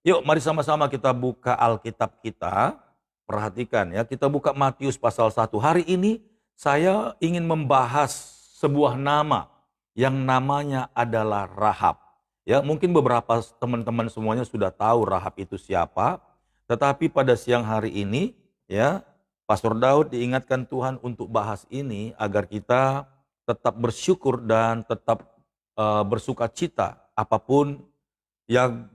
Yuk, mari sama-sama kita buka Alkitab kita. Perhatikan ya, kita buka Matius pasal 1. Hari ini saya ingin membahas sebuah nama yang namanya adalah Rahab. Ya, mungkin beberapa teman-teman semuanya sudah tahu Rahab itu siapa, tetapi pada siang hari ini ya, Pastor Daud diingatkan Tuhan untuk bahas ini agar kita tetap bersyukur dan tetap bersuka cita apapun yang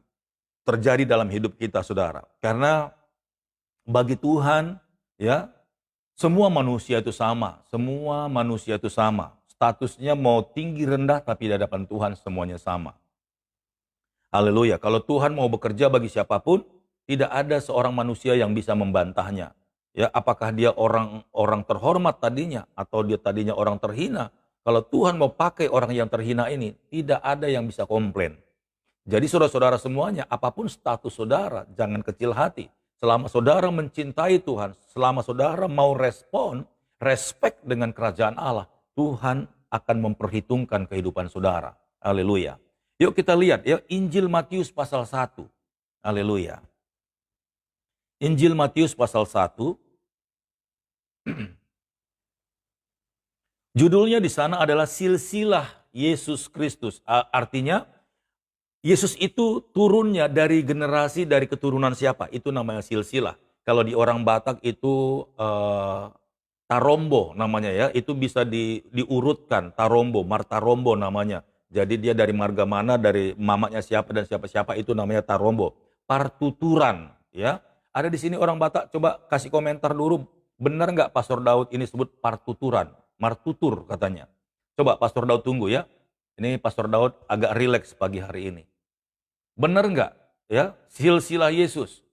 terjadi dalam hidup kita, saudara. Karena bagi Tuhan, ya, semua manusia itu sama. Semua manusia itu sama. Statusnya mau tinggi rendah, tapi di hadapan Tuhan semuanya sama. Haleluya. Kalau Tuhan mau bekerja bagi siapapun, tidak ada seorang manusia yang bisa membantahnya. Ya, apakah dia orang terhormat tadinya atau dia tadinya orang terhina? Kalau Tuhan mau pakai orang yang terhina ini, tidak ada yang bisa komplain. Jadi saudara-saudara semuanya, apapun status saudara, jangan kecil hati. Selama saudara mencintai Tuhan, selama saudara mau respect dengan kerajaan Allah, Tuhan akan memperhitungkan kehidupan saudara. Haleluya. Yuk kita lihat ya, Injil Matius pasal 1. Haleluya. Injil Matius pasal 1. Judulnya di sana adalah silsilah Yesus Kristus. Artinya Yesus itu turunnya dari generasi, dari keturunan siapa? Itu namanya silsilah. Kalau di orang Batak itu Tarombo namanya ya. Itu bisa diurutkan, Tarombo, Martarombo namanya. Jadi dia dari marga mana, dari mamanya siapa dan siapa-siapa, itu namanya Tarombo. Partuturan ya. Ada di sini orang Batak, coba kasih komentar dulu. Benar nggak Pastor Daud ini sebut partuturan? Martutur katanya. Coba Pastor Daud tunggu ya. Ini Pastor Daud agak rileks pagi hari ini. Benar nggak? Ya, silsilah Yesus.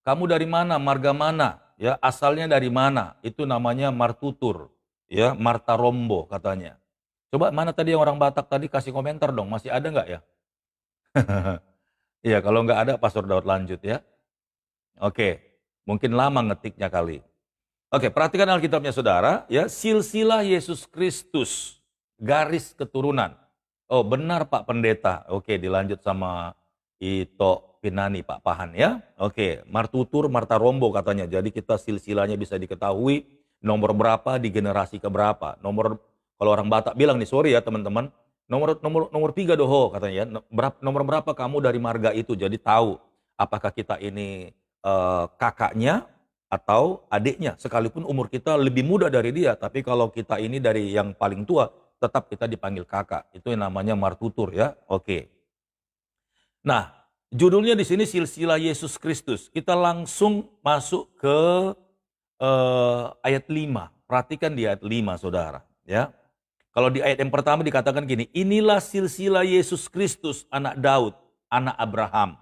Kamu dari mana? Marga mana? Ya, asalnya dari mana? Itu namanya martutur. Ya, martarombo katanya. Coba mana tadi yang orang Batak tadi, kasih komentar dong. Masih ada nggak ya? Iya, kalau nggak ada Pastor Daud lanjut ya. Oke, mungkin lama ngetiknya kali. Oke, perhatikan Alkitabnya saudara. Ya, silsilah Yesus Kristus, garis keturunan. Oh benar Pak Pendeta. Oke, dilanjut sama Ito Pinani, Pak Pahan ya. Oke, Martutur, Martarombo katanya. Jadi kita silsilahnya bisa diketahui nomor berapa di generasi keberapa. Nomor, kalau orang Batak bilang nih, sorry ya teman-teman, nomor 3 doho katanya ya. Nomor berapa kamu dari marga itu. Jadi tahu apakah kita ini kakaknya atau adiknya. Sekalipun umur kita lebih muda dari dia, tapi kalau kita ini dari yang paling tua, tetap kita dipanggil kakak. Itu yang namanya martutur ya. Oke. Nah, judulnya di sini silsilah Yesus Kristus. Kita langsung masuk ke ayat 5. Perhatikan di ayat 5 saudara. Ya. Kalau di ayat yang pertama dikatakan gini, inilah silsilah Yesus Kristus anak Daud, anak Abraham.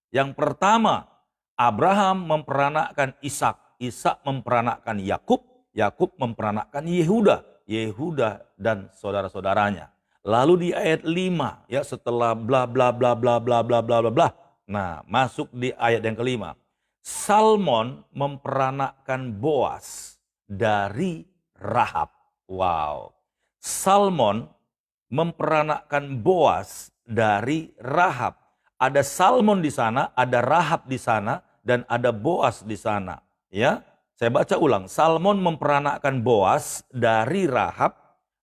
Yang pertama, Abraham memperanakkan Ishak, Ishak memperanakkan Yakub, Yakub memperanakkan Yehuda, Yehuda dan saudara-saudaranya. Lalu di ayat 5 ya, setelah bla bla bla bla bla bla bla bla bla. Nah, masuk di ayat yang kelima. Salmon memperanakkan Boas dari Rahab. Wow. Salmon memperanakkan Boas dari Rahab. Ada Salmon di sana, ada Rahab di sana, dan ada Boas di sana. Ya, saya baca ulang. Salmon memperanakkan Boas dari Rahab.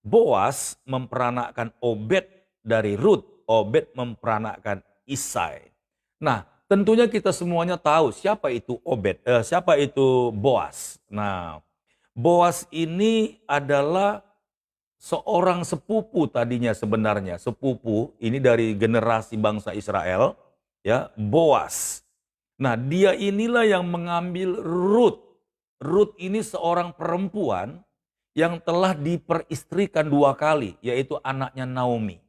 Boas memperanakkan Obed dari Rut. Obed memperanakkan Isai. Nah, tentunya kita semuanya tahu siapa itu Obed, siapa itu Boas. Nah, Boas ini adalah seorang sepupu tadinya sebenarnya, sepupu ini dari generasi bangsa Israel, ya, Boas. Nah, dia inilah yang mengambil Rut. Rut ini seorang perempuan yang telah diperistrikan 2 kali, yaitu anaknya Naomi.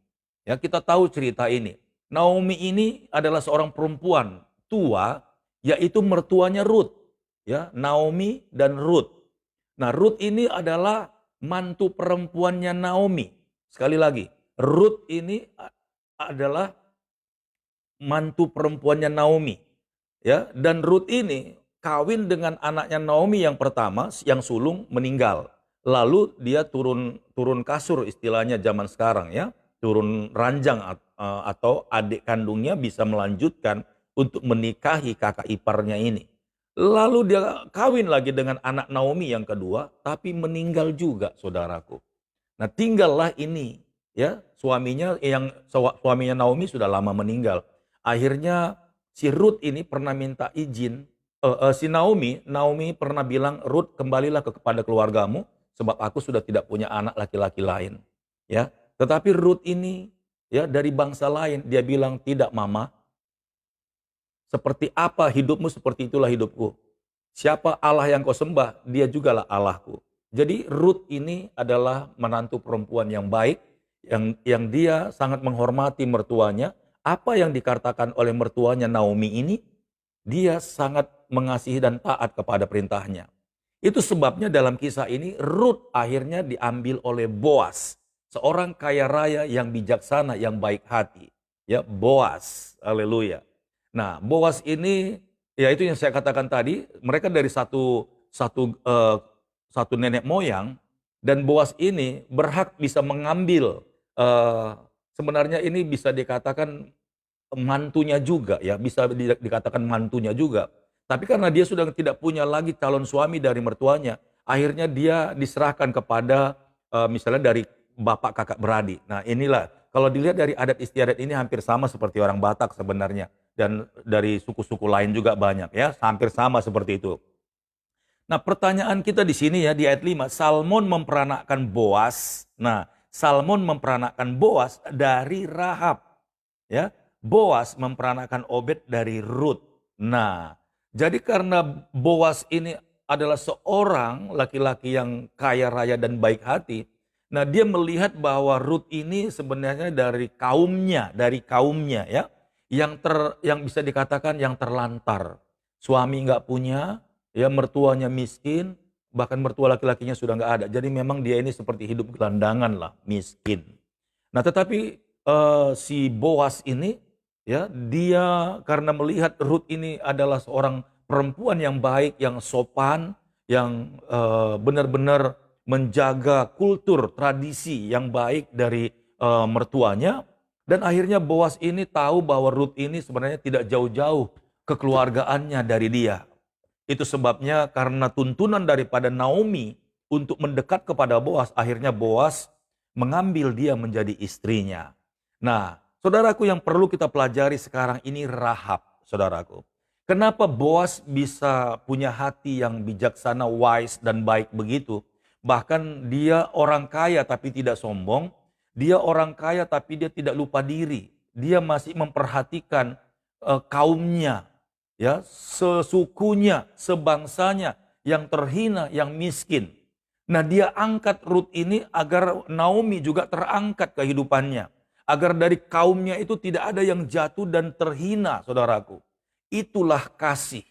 Ya, kita tahu cerita ini. Naomi ini adalah seorang perempuan tua, yaitu mertuanya Rut. Ya, Naomi dan Rut. Nah, Rut ini adalah mantu perempuannya Naomi. Sekali lagi, Rut ini adalah mantu perempuannya Naomi. Ya, dan Rut ini kawin dengan anaknya Naomi yang pertama, yang sulung meninggal. Lalu dia turun kasur istilahnya zaman sekarang ya, turun ranjang atau adik kandungnya bisa melanjutkan untuk menikahi kakak iparnya ini. Lalu dia kawin lagi dengan anak Naomi yang kedua, tapi meninggal juga, saudaraku. Nah, tinggallah ini, ya, suaminya Naomi sudah lama meninggal. Akhirnya si Ruth ini pernah minta izin, si Naomi pernah bilang, "Ruth, kembalilah kepada keluargamu sebab aku sudah tidak punya anak laki-laki lain." Ya. Tetapi Ruth ini, ya, dari bangsa lain, dia bilang, "Tidak, Mama. Seperti apa hidupmu, seperti itulah hidupku. Siapa Allah yang kau sembah, dia jugalah Allahku." Jadi Ruth ini adalah menantu perempuan yang baik, yang dia sangat menghormati mertuanya. Apa yang dikatakan oleh mertuanya Naomi ini, dia sangat mengasihi dan taat kepada perintahnya. Itu sebabnya dalam kisah ini Ruth akhirnya diambil oleh Boas, seorang kaya raya yang bijaksana, yang baik hati. Ya, Boas. Haleluya. Nah, Boas ini, ya itu yang saya katakan tadi, mereka dari satu nenek moyang, dan Boas ini berhak bisa mengambil, sebenarnya ini bisa dikatakan mantunya juga, ya, bisa dikatakan mantunya juga. Tapi karena dia sudah tidak punya lagi calon suami dari mertuanya, akhirnya dia diserahkan kepada, misalnya dari bapak kakak beradik. Nah, inilah kalau dilihat dari adat istiadat ini hampir sama seperti orang Batak sebenarnya, dan dari suku-suku lain juga banyak, ya, hampir sama seperti itu. Nah, pertanyaan kita di sini, ya, di ayat 5, Salmon memperanakkan Boas. Nah, Salmon memperanakkan Boas dari Rahab, ya. Boas memperanakkan Obed dari Ruth. Nah, jadi karena Boas ini adalah seorang laki-laki yang kaya raya dan baik hati, nah dia melihat bahwa Ruth ini sebenarnya dari kaumnya, ya, yang bisa dikatakan yang terlantar. Suami nggak punya, ya, mertuanya miskin, bahkan mertua laki-lakinya sudah nggak ada. Jadi memang dia ini seperti hidup gelandangan lah, miskin. Nah, tetapi si Boas ini, ya, dia karena melihat Ruth ini adalah seorang perempuan yang baik, yang sopan, yang benar-benar menjaga kultur, tradisi yang baik dari mertuanya, dan akhirnya Boas ini tahu bahwa Ruth ini sebenarnya tidak jauh-jauh kekeluargaannya dari dia. Itu sebabnya karena tuntunan daripada Naomi untuk mendekat kepada Boas, akhirnya Boas mengambil dia menjadi istrinya. Nah, saudaraku, yang perlu kita pelajari sekarang ini Rahab, saudaraku. Kenapa Boas bisa punya hati yang bijaksana, wise, dan baik begitu? Bahkan dia orang kaya tapi tidak sombong. Dia orang kaya tapi dia tidak lupa diri. Dia masih memperhatikan kaumnya, ya, sesukunya, sebangsanya, yang terhina, yang miskin. Nah, dia angkat Ruth ini agar Naomi juga terangkat kehidupannya. Agar dari kaumnya itu tidak ada yang jatuh dan terhina, saudaraku. Itulah kasih.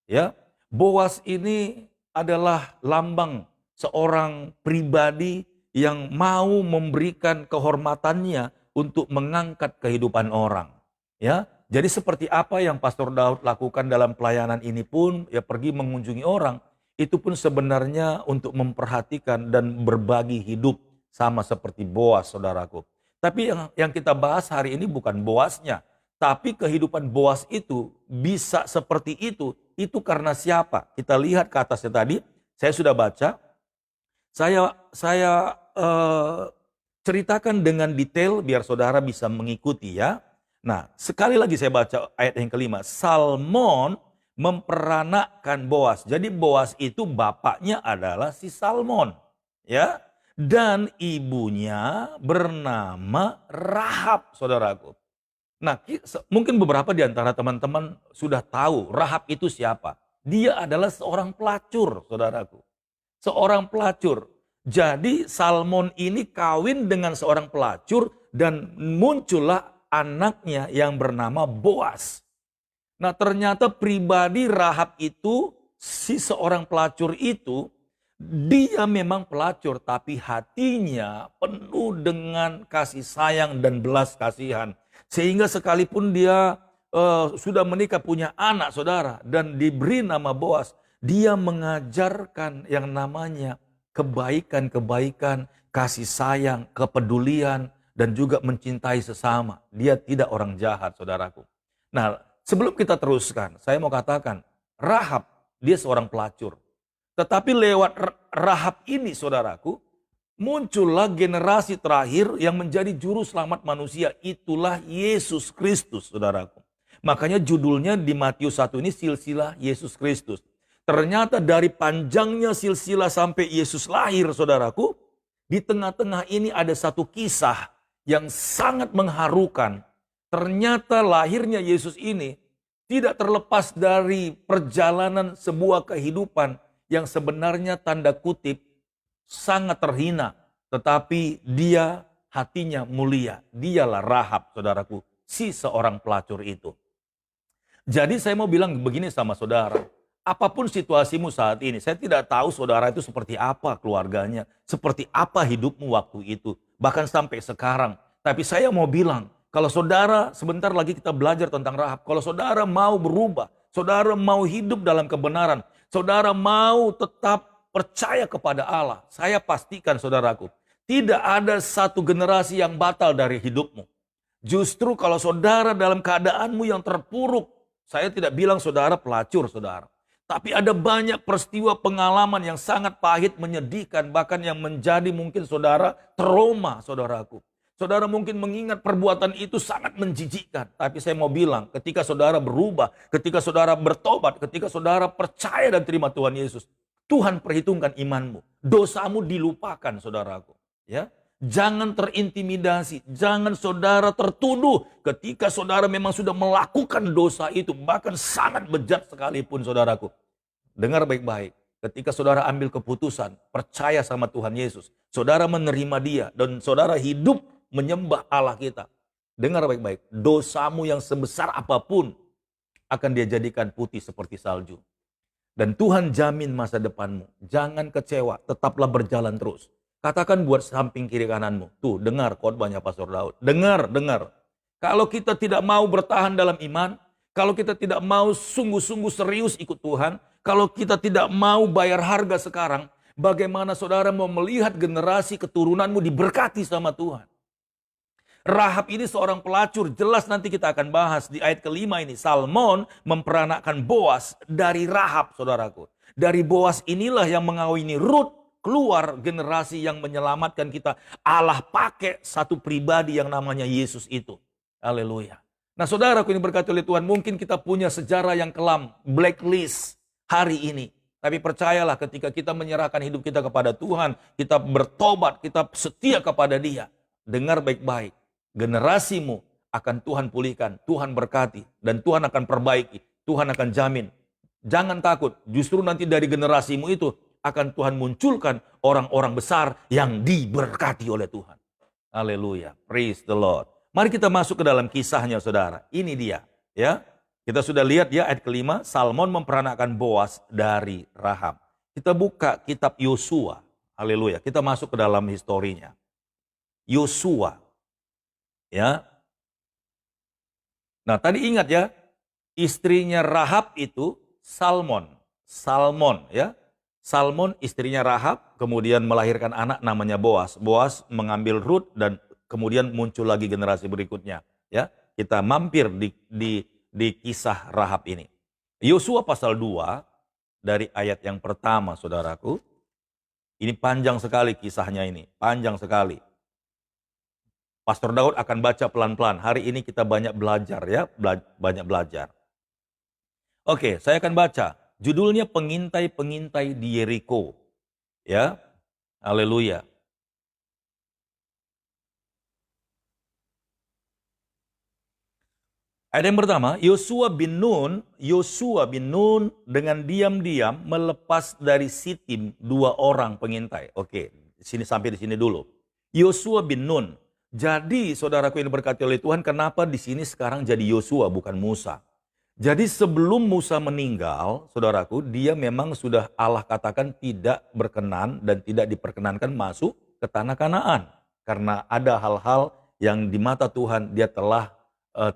Ya, Boas ini adalah lambang seorang pribadi yang mau memberikan kehormatannya untuk mengangkat kehidupan orang. Ya, jadi seperti apa yang Pastor Daud lakukan dalam pelayanan ini pun, ya, pergi mengunjungi orang, itu pun sebenarnya untuk memperhatikan dan berbagi hidup sama seperti Boas, saudaraku. Tapi yang kita bahas hari ini bukan Boasnya, tapi kehidupan Boas itu bisa seperti itu karena siapa? Kita lihat ke atasnya tadi, saya sudah baca, saya ceritakan dengan detail biar saudara bisa mengikuti, ya. Nah, sekali lagi saya baca ayat yang kelima. Salmon memperanakkan Boas. Jadi Boas itu bapaknya adalah si Salmon, ya. Dan ibunya bernama Rahab, saudaraku. Nah, mungkin beberapa di antara teman-teman sudah tahu Rahab itu siapa. Dia adalah seorang pelacur, saudaraku. Seorang pelacur. Jadi Salmon ini kawin dengan seorang pelacur dan muncullah anaknya yang bernama Boas. Nah, ternyata pribadi Rahab itu, si seorang pelacur itu, dia memang pelacur tapi hatinya penuh dengan kasih sayang dan belas kasihan. Sehingga sekalipun dia sudah menikah, punya anak, saudara, dan diberi nama Boas, dia mengajarkan yang namanya kebaikan-kebaikan, kasih sayang, kepedulian, dan juga mencintai sesama. Dia tidak orang jahat, saudaraku. Nah, Sebelum kita teruskan, saya mau katakan, Rahab, dia seorang pelacur. Tetapi lewat Rahab ini, saudaraku, muncullah generasi terakhir yang menjadi juru selamat manusia. Itulah Yesus Kristus, saudaraku. Makanya judulnya di Matius 1 ini silsilah Yesus Kristus. Ternyata dari panjangnya silsilah sampai Yesus lahir, saudaraku, di tengah-tengah ini ada satu kisah yang sangat mengharukan. Ternyata lahirnya Yesus ini tidak terlepas dari perjalanan sebuah kehidupan yang sebenarnya tanda kutip sangat terhina. Tetapi dia hatinya mulia. Dialah Rahab, saudaraku, si seorang pelacur itu. Jadi saya mau bilang begini sama saudara. Apapun situasimu saat ini, saya tidak tahu saudara itu seperti apa keluarganya, seperti apa hidupmu waktu itu, bahkan sampai sekarang. Tapi saya mau bilang, kalau saudara, sebentar lagi kita belajar tentang Rahab. Kalau saudara mau berubah, saudara mau hidup dalam kebenaran, saudara mau tetap percaya kepada Allah, saya pastikan saudaraku, tidak ada satu generasi yang batal dari hidupmu. Justru kalau saudara dalam keadaanmu yang terpuruk, saya tidak bilang saudara pelacur, saudara. Tapi ada banyak peristiwa pengalaman yang sangat pahit, menyedihkan, bahkan yang menjadi mungkin saudara trauma, saudaraku. Saudara mungkin mengingat perbuatan itu sangat menjijikkan. Tapi saya mau bilang, ketika saudara berubah, ketika saudara bertobat, ketika saudara percaya dan terima Tuhan Yesus, Tuhan perhitungkan imanmu. Dosamu dilupakan, saudaraku. Ya, jangan terintimidasi, jangan saudara tertuduh ketika saudara memang sudah melakukan dosa itu, bahkan sangat bejat sekalipun, saudaraku. Dengar baik-baik. Ketika saudara ambil keputusan, percaya sama Tuhan Yesus, saudara menerima dia, dan saudara hidup menyembah Allah kita. Dengar baik-baik, dosamu yang sebesar apapun akan dia jadikan putih seperti salju. Dan Tuhan jamin masa depanmu. Jangan kecewa, tetaplah berjalan terus. Katakan buat samping kiri kananmu, tuh dengar khotbahnya Pastor Daud. Dengar. Kalau kita tidak mau bertahan dalam iman, kalau kita tidak mau sungguh-sungguh serius ikut Tuhan, kalau kita tidak mau bayar harga sekarang, bagaimana saudara mau melihat generasi keturunanmu diberkati sama Tuhan? Rahab ini seorang pelacur, jelas nanti kita akan bahas di ayat kelima ini. Salmon memperanakkan Boas dari Rahab, saudaraku. Dari Boas inilah yang mengawini Rut, keluar generasi yang menyelamatkan kita. Allah pakai satu pribadi yang namanya Yesus itu. Haleluya. Nah saudaraku ini berkati oleh Tuhan, mungkin kita punya sejarah yang kelam, blacklist hari ini. Tapi percayalah ketika kita menyerahkan hidup kita kepada Tuhan, kita bertobat, kita setia kepada Dia. Dengar baik-baik. Generasimu akan Tuhan pulihkan, Tuhan berkati, dan Tuhan akan perbaiki, Tuhan akan jamin. Jangan takut, justru nanti dari generasimu itu akan Tuhan munculkan orang-orang besar yang diberkati oleh Tuhan. Haleluya, praise the Lord. Mari kita masuk ke dalam kisahnya, saudara. Ini dia, ya. Kita sudah lihat ya ayat kelima, Salmon memperanakkan Boas dari Rahab. Kita buka kitab Yosua, haleluya. Kita masuk ke dalam historinya. Yosua. Ya. Nah, tadi ingat ya, istrinya Rahab itu Salmon ya. Salmon istrinya Rahab kemudian melahirkan anak namanya Boas. Boas mengambil Rut dan kemudian muncul lagi generasi berikutnya, ya. Kita mampir di kisah Rahab ini. Yosua pasal 2 dari ayat yang pertama, saudaraku. Ini panjang sekali kisahnya ini, panjang sekali. Pastor Daud akan baca pelan-pelan. Hari ini kita banyak belajar ya, banyak belajar. Oke, saya akan baca. Judulnya Pengintai-pengintai di Yeriko. Ya. Haleluya. Ayat yang pertama, Yosua bin Nun dengan diam-diam melepas dari Sitim 2 orang pengintai. Oke, sampai di sini dulu. Yosua bin Nun. Jadi saudaraku ini berkati oleh Tuhan, kenapa di sini sekarang jadi Yosua bukan Musa? Jadi sebelum Musa meninggal, saudaraku, dia memang sudah Allah katakan tidak berkenan dan tidak diperkenankan masuk ke tanah Kanaan. Karena ada hal-hal yang di mata Tuhan dia telah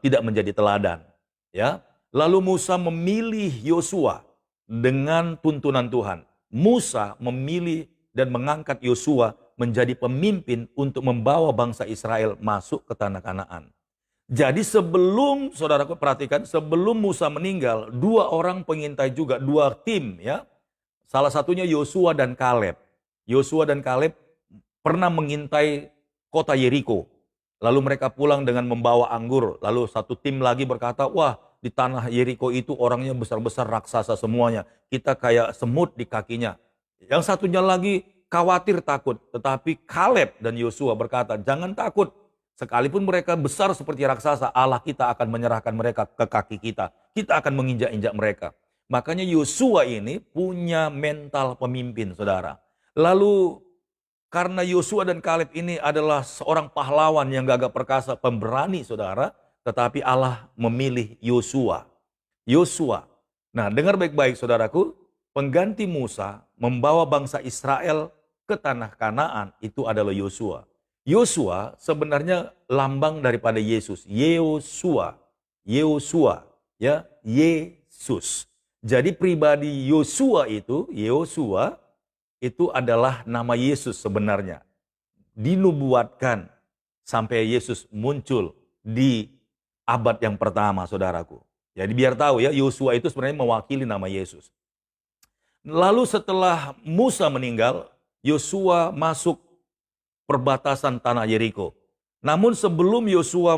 tidak menjadi teladan. Ya. Lalu Musa memilih Yosua dengan tuntunan Tuhan. Musa memilih dan mengangkat Yosua menjadi pemimpin untuk membawa bangsa Israel masuk ke tanah Kanaan. Jadi sebelum, saudaraku perhatikan, sebelum Musa meninggal, dua orang pengintai juga, dua tim ya. Salah satunya Yosua dan Kaleb. Yosua dan Kaleb pernah mengintai kota Yeriko. Lalu mereka pulang dengan membawa anggur. Lalu satu tim lagi berkata, wah di tanah Yeriko itu orangnya besar-besar raksasa semuanya. Kita kayak semut di kakinya. Yang satunya lagi khawatir takut. Tetapi Kaleb dan Yosua berkata, jangan takut. Sekalipun mereka besar seperti raksasa, Allah kita akan menyerahkan mereka ke kaki kita. Kita akan menginjak-injak mereka. Makanya Yosua ini punya mental pemimpin, saudara. Lalu karena Yosua dan Kaleb ini adalah seorang pahlawan yang gagah perkasa, pemberani, saudara. Tetapi Allah memilih Yosua. Yosua. Nah, dengar baik-baik saudaraku. Pengganti Musa membawa bangsa Israel ke tanah Kanaan itu adalah Yosua. Yosua sebenarnya lambang daripada Yesus. Yosua. Yosua. Ya, Yesus. Jadi pribadi Yosua itu adalah nama Yesus sebenarnya. Dinubuatkan sampai Yesus muncul di abad yang pertama, saudaraku. Jadi biar tahu ya, Yosua itu sebenarnya mewakili nama Yesus. Lalu setelah Musa meninggal, Yosua masuk perbatasan tanah Yeriko. Namun sebelum Yosua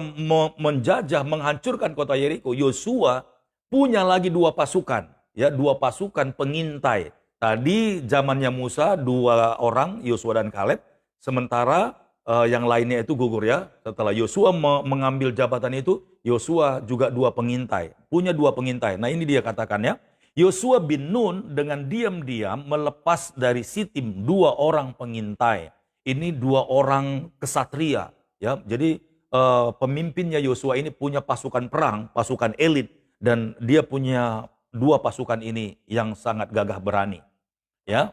menjajah, menghancurkan kota Yeriko, Yosua punya lagi dua pasukan, ya, dua pasukan pengintai. Tadi zamannya Musa dua orang, Yosua dan Kaleb, sementara yang lainnya itu gugur ya. Setelah Yosua mengambil jabatan itu, Yosua juga dua pengintai, punya dua pengintai. Nah ini dia katakannya, Yosua bin Nun dengan diam-diam melepas dari Sitim dua orang pengintai. Ini dua orang kesatria, ya. Jadi pemimpinnya Yosua ini punya pasukan perang, pasukan elit, dan dia punya dua pasukan ini yang sangat gagah berani, ya.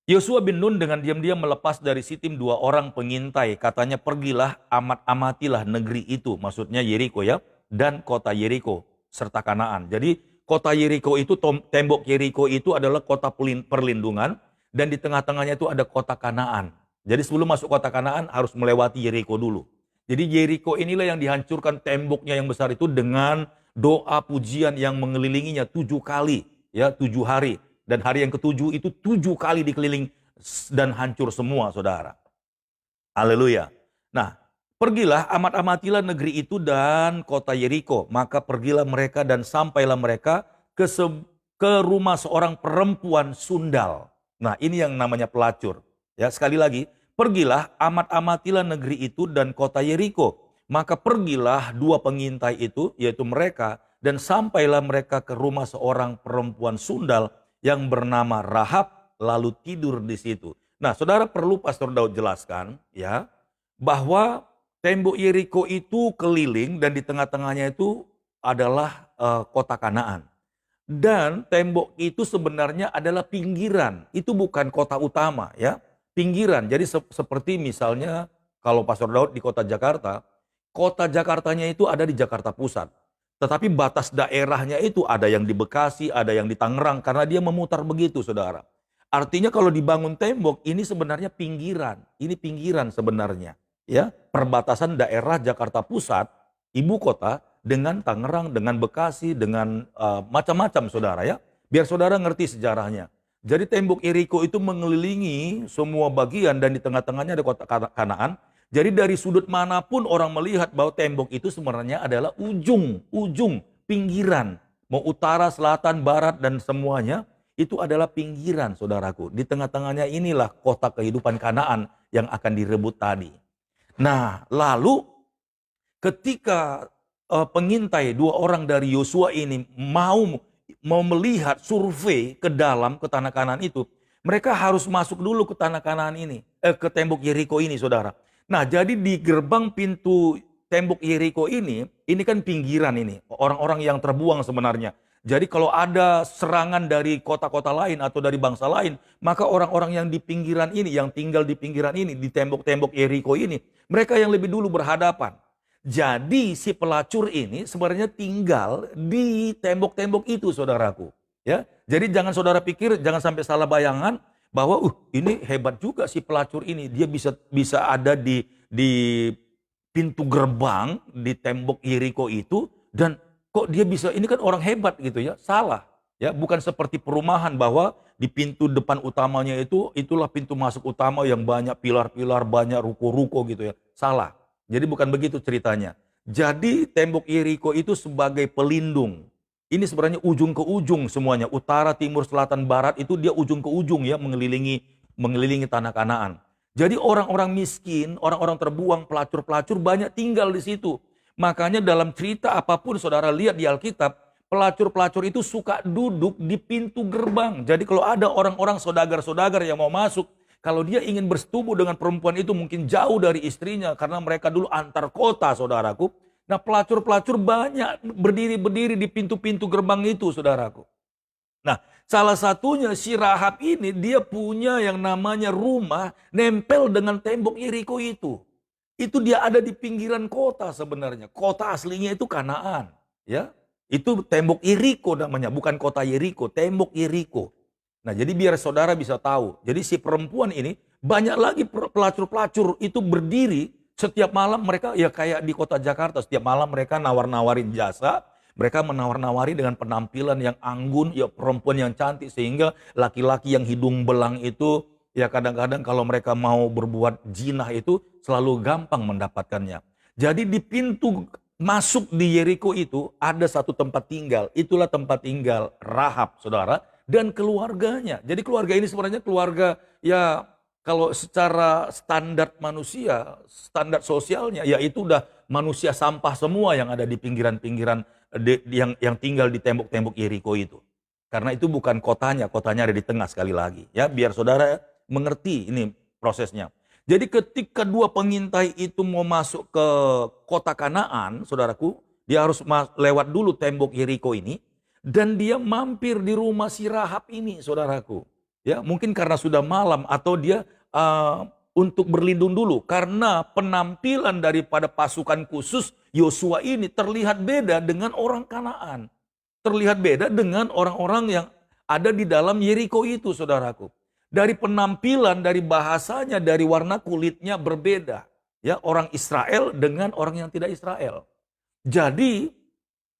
Yosua bin Nun dengan diam-diam melepas dari Sitim dua orang pengintai. Katanya, pergilah, amatilah negeri itu, maksudnya Yeriko ya, dan kota Yeriko serta Kanaan. Jadi kota Yeriko itu, tembok Yeriko itu adalah kota perlindungan, dan di tengah-tengahnya itu ada kota Kanaan. Jadi sebelum masuk kota Kanaan harus melewati Yeriko dulu. Jadi Yeriko inilah yang dihancurkan, temboknya yang besar itu, dengan doa pujian yang mengelilinginya 7 kali, ya, 7 hari. Dan hari yang ketujuh itu 7 kali dikeliling dan hancur semua, saudara. Haleluya. Nah, pergilah, amatilah negeri itu dan kota Yeriko. Maka pergilah mereka dan sampailah mereka ke rumah seorang perempuan sundal. Nah, ini yang namanya pelacur. Ya, sekali lagi, pergilah, amatilah negeri itu dan kota Yeriko. Maka pergilah dua pengintai itu, yaitu mereka, dan sampailah mereka ke rumah seorang perempuan sundal yang bernama Rahab, lalu tidur di situ. Nah, saudara, perlu Pastor Daud jelaskan ya, bahwa tembok Yeriko itu keliling dan di tengah-tengahnya itu adalah kota Kanaan. Dan tembok itu sebenarnya adalah pinggiran, itu bukan kota utama ya, pinggiran. Jadi seperti misalnya kalau Pastor Daud di kota Jakartanya itu ada di Jakarta Pusat. Tetapi batas daerahnya itu ada yang di Bekasi, ada yang di Tangerang, karena dia memutar begitu, saudara. Artinya kalau dibangun tembok, ini sebenarnya pinggiran. Ini pinggiran sebenarnya. Ya, perbatasan daerah Jakarta Pusat, ibu kota, dengan Tangerang, dengan Bekasi, dengan macam-macam, saudara ya. Biar saudara ngerti sejarahnya. Jadi tembok Yeriko itu mengelilingi semua bagian dan di tengah-tengahnya ada kota Kanaan. Jadi dari sudut manapun orang melihat bahwa tembok itu sebenarnya adalah ujung pinggiran. Mau utara, selatan, barat dan semuanya itu adalah pinggiran, saudaraku. Di tengah-tengahnya inilah kota kehidupan Kanaan yang akan direbut tadi. Nah, lalu ketika pengintai dua orang dari Yosua ini mau melihat survei ke dalam ke tanah Kanaan itu, mereka harus masuk dulu ke tanah Kanaan ini, ke tembok Yeriko ini, saudara. Nah, jadi di gerbang pintu tembok Yeriko ini kan pinggiran ini, orang-orang yang terbuang sebenarnya. Jadi kalau ada serangan dari kota-kota lain atau dari bangsa lain, maka orang-orang yang di pinggiran ini, yang tinggal di pinggiran ini, di tembok-tembok Yeriko ini, mereka yang lebih dulu berhadapan. Jadi si pelacur ini sebenarnya tinggal di tembok-tembok itu, saudaraku. Ya, jadi jangan saudara pikir, jangan sampai salah bayangan bahwa ini hebat juga si pelacur ini, dia bisa ada di pintu gerbang di tembok Yeriko itu, dan kok dia bisa, ini kan orang hebat gitu ya, salah. Ya, bukan seperti perumahan bahwa di pintu depan utamanya itu, itulah pintu masuk utama yang banyak pilar-pilar, banyak ruko-ruko gitu ya. Salah. Jadi bukan begitu ceritanya. Jadi tembok Yeriko itu sebagai pelindung. Ini sebenarnya ujung ke ujung semuanya. Utara, timur, selatan, barat itu dia ujung ke ujung ya, mengelilingi tanah Kanaan. Jadi orang-orang miskin, orang-orang terbuang, pelacur-pelacur banyak tinggal di situ. Makanya dalam cerita apapun saudara lihat di Alkitab, pelacur-pelacur itu suka duduk di pintu gerbang. Jadi kalau ada orang-orang saudagar-saudagar yang mau masuk, kalau dia ingin bersetubuh dengan perempuan itu mungkin jauh dari istrinya karena mereka dulu antar kota, saudaraku. Nah, pelacur-pelacur banyak berdiri-berdiri di pintu-pintu gerbang itu, saudaraku. Nah, salah satunya si Rahab ini dia punya yang namanya rumah nempel dengan tembok Yeriko itu. Itu dia ada di pinggiran kota sebenarnya. Kota aslinya itu Kanaan, ya. Itu tembok Yeriko namanya, bukan kota Yeriko, tembok Yeriko. Nah, jadi biar saudara bisa tahu. Jadi si perempuan ini banyak lagi pelacur-pelacur itu berdiri setiap malam, mereka ya kayak di kota Jakarta, setiap malam mereka nawar-nawarin jasa, mereka menawar-nawari dengan penampilan yang anggun, ya perempuan yang cantik, sehingga laki-laki yang hidung belang itu ya kadang-kadang kalau mereka mau berbuat jinah itu selalu gampang mendapatkannya. Jadi di pintu masuk di Yeriko itu ada satu tempat tinggal. Itulah tempat tinggal Rahab, saudara, dan keluarganya. Jadi keluarga ini sebenarnya keluarga ya kalau secara standar manusia, standar sosialnya, ya itu udah manusia sampah semua yang ada di pinggiran-pinggiran yang tinggal di tembok-tembok Yeriko itu. Karena itu bukan kotanya, kotanya ada di tengah sekali lagi. Ya, biar saudara mengerti ini prosesnya. Jadi ketika dua pengintai itu mau masuk ke kota Kanaan, saudaraku, dia harus lewat dulu tembok Yeriko ini, dan dia mampir di rumah si Rahab ini, saudaraku. Ya, mungkin karena sudah malam atau dia untuk berlindung dulu, karena penampilan daripada pasukan khusus Yosua ini terlihat beda dengan orang Kanaan, terlihat beda dengan orang-orang yang ada di dalam Yeriko itu, saudaraku. Dari penampilan, dari bahasanya, dari warna kulitnya berbeda. Ya, orang Israel dengan orang yang tidak Israel. Jadi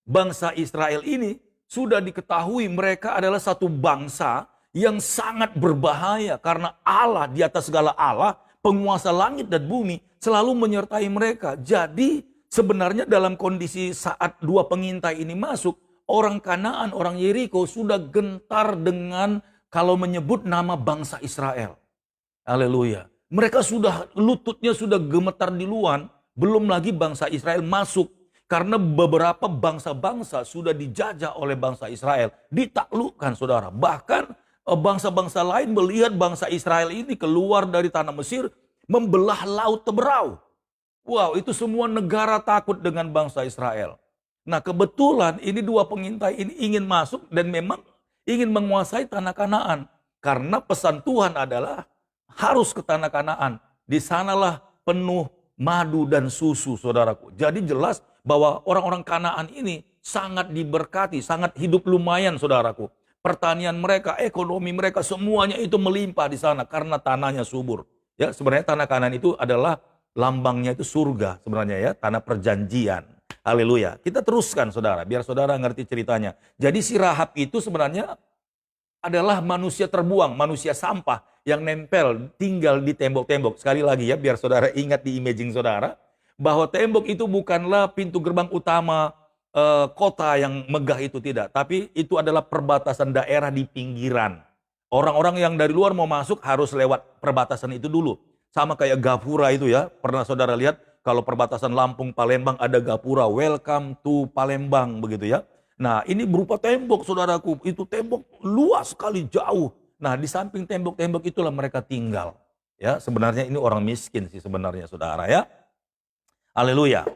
bangsa Israel ini sudah diketahui mereka adalah satu bangsa yang sangat berbahaya karena Allah di atas segala Allah, penguasa langit dan bumi selalu menyertai mereka. Jadi sebenarnya dalam kondisi saat dua pengintai ini masuk, orang Kanaan, orang Yeriko sudah gentar dengan kalau menyebut nama bangsa Israel. Haleluya. Mereka sudah, lututnya sudah gemetar duluan, belum lagi bangsa Israel masuk. Karena beberapa bangsa-bangsa sudah dijajah oleh bangsa Israel, ditaklukkan, saudara. Bahkan bangsa-bangsa lain melihat bangsa Israel ini keluar dari tanah Mesir, membelah laut Teberau. Wow, itu semua negara takut dengan bangsa Israel. Nah, kebetulan ini dua pengintai ini ingin masuk dan memang ingin menguasai tanah Kanaan. Karena pesan Tuhan adalah harus ke tanah Kanaan. Di sanalah penuh madu dan susu, saudaraku. Jadi jelas bahwa orang-orang Kanaan ini sangat diberkati, sangat hidup lumayan, saudaraku. Pertanian mereka, ekonomi mereka, semuanya itu melimpah di sana karena tanahnya subur. Ya, sebenarnya tanah Kanaan itu adalah lambangnya itu surga sebenarnya ya, tanah perjanjian. Haleluya. Kita teruskan, saudara, biar saudara ngerti ceritanya. Jadi si Rahab itu sebenarnya adalah manusia terbuang, manusia sampah yang nempel, tinggal di tembok-tembok. Sekali lagi ya, biar saudara ingat di imaging saudara, bahwa tembok itu bukanlah pintu gerbang utama kota yang megah itu, tidak. Tapi itu adalah perbatasan daerah di pinggiran. Orang-orang yang dari luar mau masuk harus lewat perbatasan itu dulu. Sama kayak Gapura itu ya, pernah saudara lihat? Kalau perbatasan Lampung, Palembang ada Gapura, welcome to Palembang begitu ya. Nah ini berupa tembok, saudaraku, itu tembok luas sekali, jauh. Nah di samping tembok-tembok itulah mereka tinggal. Ya, sebenarnya ini orang miskin sih sebenarnya, saudara ya. Haleluya.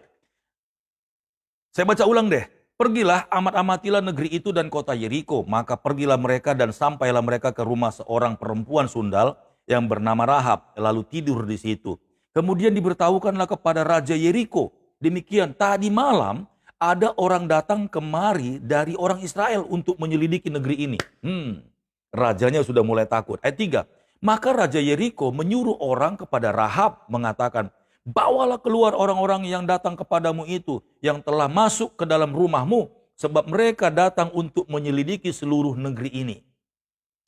Saya baca ulang deh. Pergilah, amat-amatilah negeri itu dan kota Yeriko. Maka pergilah mereka dan sampailah mereka ke rumah seorang perempuan sundal yang bernama Rahab, lalu tidur di situ. Kemudian diberitahukanlah kepada Raja Yeriko, demikian, tadi malam ada orang datang kemari dari orang Israel untuk menyelidiki negeri ini. Rajanya sudah mulai takut. Ayat 3, maka Raja Yeriko menyuruh orang kepada Rahab mengatakan, Bawalah keluar orang-orang yang datang kepadamu itu, yang telah masuk ke dalam rumahmu, sebab mereka datang untuk menyelidiki seluruh negeri ini.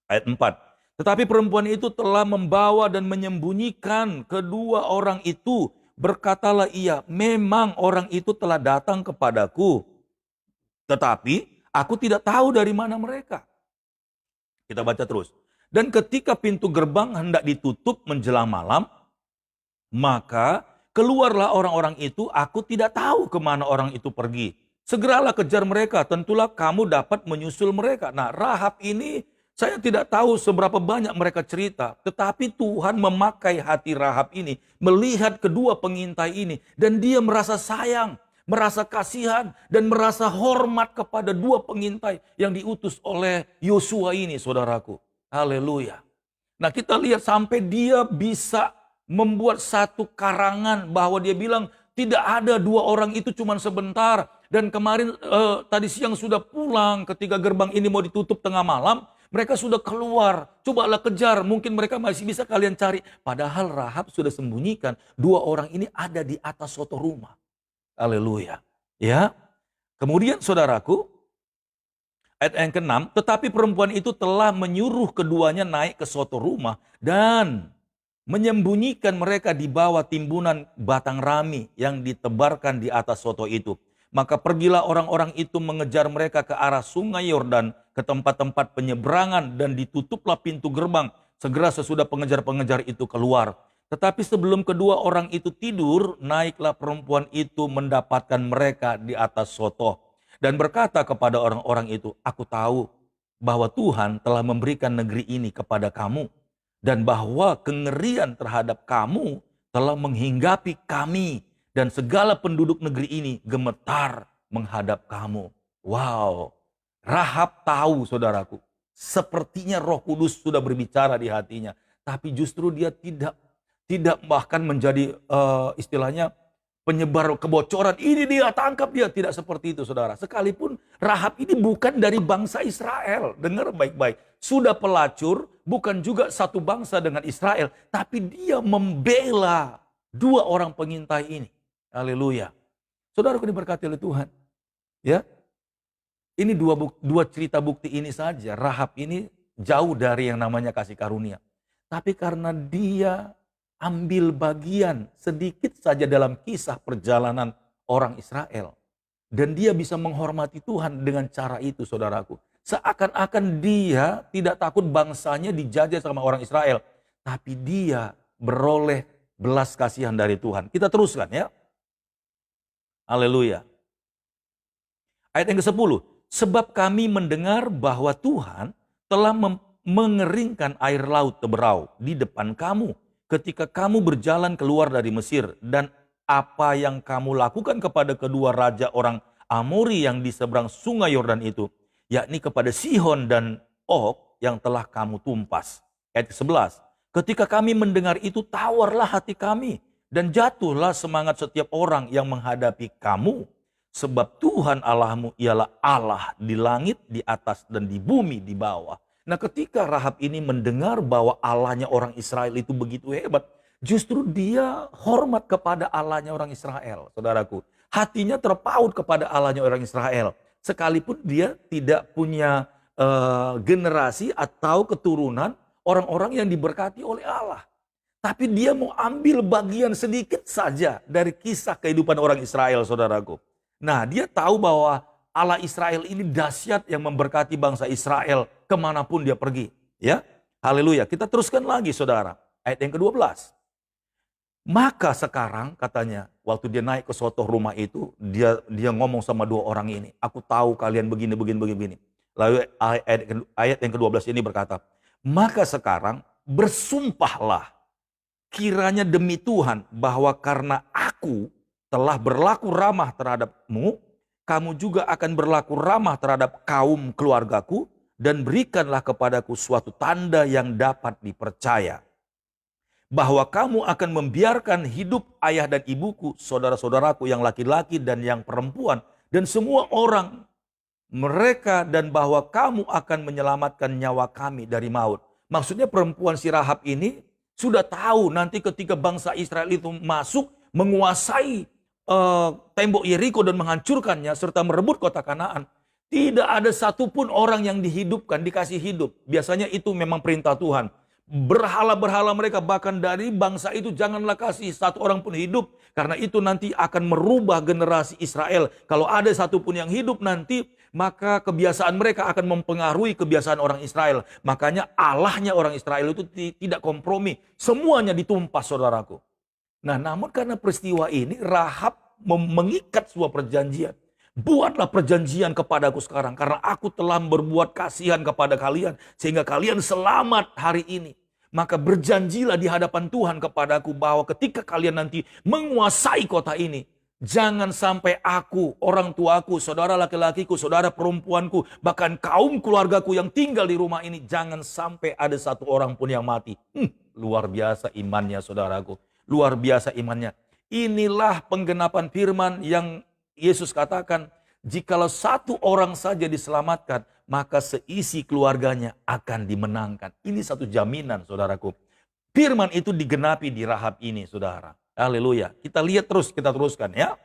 Ayat 4. Tetapi perempuan itu telah membawa dan menyembunyikan kedua orang itu. Berkatalah ia, memang orang itu telah datang kepadaku, tetapi aku tidak tahu dari mana mereka. Kita baca terus. Dan ketika pintu gerbang hendak ditutup menjelang malam, maka keluarlah orang-orang itu, aku tidak tahu kemana orang itu pergi. Segeralah kejar mereka, tentulah kamu dapat menyusul mereka. Nah, Rahab ini saya tidak tahu seberapa banyak mereka cerita. Tetapi Tuhan memakai hati Rahab ini, melihat kedua pengintai ini. Dan dia merasa sayang, merasa kasihan, dan merasa hormat kepada dua pengintai yang diutus oleh Yosua ini, saudaraku. Haleluya. Nah, kita lihat sampai dia bisa membuat satu karangan bahwa dia bilang tidak ada dua orang itu cuma sebentar. Dan kemarin tadi siang sudah pulang ketika gerbang ini mau ditutup tengah malam. Mereka sudah keluar, cobalah kejar, mungkin mereka masih bisa kalian cari. Padahal Rahab sudah sembunyikan dua orang ini ada di atas suatu rumah. Haleluya. Ya. Kemudian saudaraku, ayat yang ke-6, tetapi perempuan itu telah menyuruh keduanya naik ke suatu rumah dan menyembunyikan mereka di bawah timbunan batang rami yang ditebarkan di atas soto itu. Maka pergilah orang-orang itu mengejar mereka ke arah sungai Yordan, ke tempat-tempat penyeberangan, dan ditutuplah pintu gerbang. Segera sesudah pengejar-pengejar itu keluar. Tetapi sebelum kedua orang itu tidur, naiklah perempuan itu mendapatkan mereka di atas soto. Dan berkata kepada orang-orang itu, aku tahu bahwa Tuhan telah memberikan negeri ini kepada kamu. Dan bahwa kengerian terhadap kamu telah menghinggapi kami. Dan segala penduduk negeri ini gemetar menghadap kamu. Wow. Rahab tahu, saudaraku. Sepertinya Roh Kudus sudah berbicara di hatinya. Tapi justru dia tidak bahkan menjadi istilahnya penyebar kebocoran. Ini dia, tangkap dia. Tidak seperti itu, saudara. Sekalipun Rahab ini bukan dari bangsa Israel. Dengar baik-baik. Sudah pelacur, bukan juga satu bangsa dengan Israel. Tapi dia membela dua orang pengintai ini. Haleluya. Saudaraku diberkati oleh Tuhan. Ya. Ini dua cerita bukti ini saja. Rahab ini jauh dari yang namanya kasih karunia. Tapi karena dia ambil bagian sedikit saja dalam kisah perjalanan orang Israel. Dan dia bisa menghormati Tuhan dengan cara itu, saudaraku. Seakan-akan dia tidak takut bangsanya dijajah sama orang Israel. Tapi dia beroleh belas kasihan dari Tuhan. Kita teruskan ya. Haleluya. Ayat yang ke-10. Sebab kami mendengar bahwa Tuhan telah mengeringkan air laut Teberau di depan kamu ketika kamu berjalan keluar dari Mesir, dan apa yang kamu lakukan kepada kedua raja orang Amori yang di seberang sungai Yordan itu, yakni kepada Sihon dan Og yang telah kamu tumpas. Ayat 11. Ketika kami mendengar itu, tawarlah hati kami dan jatuhlah semangat setiap orang yang menghadapi kamu. Sebab Tuhan Allahmu ialah Allah di langit, di atas, dan di bumi di bawah. Nah, ketika Rahab ini mendengar bahwa Allahnya orang Israel itu begitu hebat, justru dia hormat kepada Allahnya orang Israel, saudaraku. Hatinya terpaut kepada Allahnya orang Israel. Sekalipun dia tidak punya generasi atau keturunan orang-orang yang diberkati oleh Allah. Tapi dia mau ambil bagian sedikit saja dari kisah kehidupan orang Israel, saudaraku. Nah, dia tahu bahwa Allah Israel ini dahsyat yang memberkati bangsa Israel kemanapun dia pergi. Ya, haleluya. Kita teruskan lagi, saudara. Ayat yang ke-12. Maka sekarang katanya, waktu dia naik ke suatu rumah itu, dia ngomong sama dua orang ini. Aku tahu kalian begini. Lalu ayat yang ke-12 ini berkata, maka sekarang bersumpahlah kiranya demi Tuhan bahwa karena aku telah berlaku ramah terhadapmu, kamu juga akan berlaku ramah terhadap kaum keluargaku, dan berikanlah kepadaku suatu tanda yang dapat dipercaya. Bahwa kamu akan membiarkan hidup ayah dan ibuku, saudara-saudaraku yang laki-laki dan yang perempuan, dan semua orang mereka, dan bahwa kamu akan menyelamatkan nyawa kami dari maut. Maksudnya perempuan si Rahab ini sudah tahu nanti ketika bangsa Israel itu masuk, menguasai tembok Yeriko dan menghancurkannya serta merebut kota Kanaan. Tidak ada satupun orang yang dihidupkan, dikasih hidup. Biasanya itu memang perintah Tuhan. Berhala-berhala mereka, bahkan dari bangsa itu janganlah kasih satu orang pun hidup. Karena itu nanti akan merubah generasi Israel. Kalau ada satu pun yang hidup nanti, maka kebiasaan mereka akan mempengaruhi kebiasaan orang Israel. Makanya Allahnya orang Israel itu tidak kompromi. Semuanya ditumpas, saudaraku. Nah, namun karena peristiwa ini, Rahab mengikat sebuah perjanjian. Buatlah perjanjian kepadaku sekarang, karena aku telah berbuat kasihan kepada kalian, sehingga kalian selamat hari ini. Maka berjanjilah di hadapan Tuhan kepadaku bahwa ketika kalian nanti menguasai kota ini, jangan sampai aku, orang tuaku, saudara laki-lakiku, saudara perempuanku, bahkan kaum keluargaku yang tinggal di rumah ini, jangan sampai ada satu orang pun yang mati. Luar biasa imannya, saudaraku. Luar biasa imannya. Inilah penggenapan firman yang Yesus katakan, jikalau satu orang saja diselamatkan, maka seisi keluarganya akan dimenangkan. Ini satu jaminan, saudaraku. Firman itu digenapi di Rahab ini, saudara. Haleluya. Kita lihat terus, kita teruskan ya.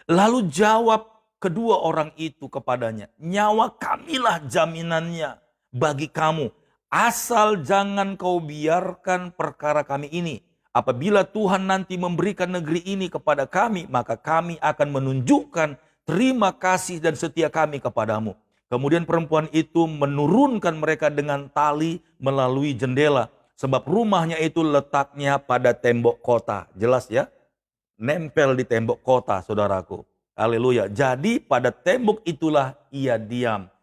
Lalu jawab kedua orang itu kepadanya, nyawa kamilah jaminannya bagi kamu, asal jangan kau biarkan perkara kami ini. Apabila Tuhan nanti memberikan negeri ini kepada kami, maka kami akan menunjukkan terima kasih dan setia kami kepadamu. Kemudian perempuan itu menurunkan mereka dengan tali melalui jendela. Sebab rumahnya itu letaknya pada tembok kota. Jelas ya? Nempel di tembok kota, saudaraku. Haleluya. Jadi pada tembok itulah ia diam.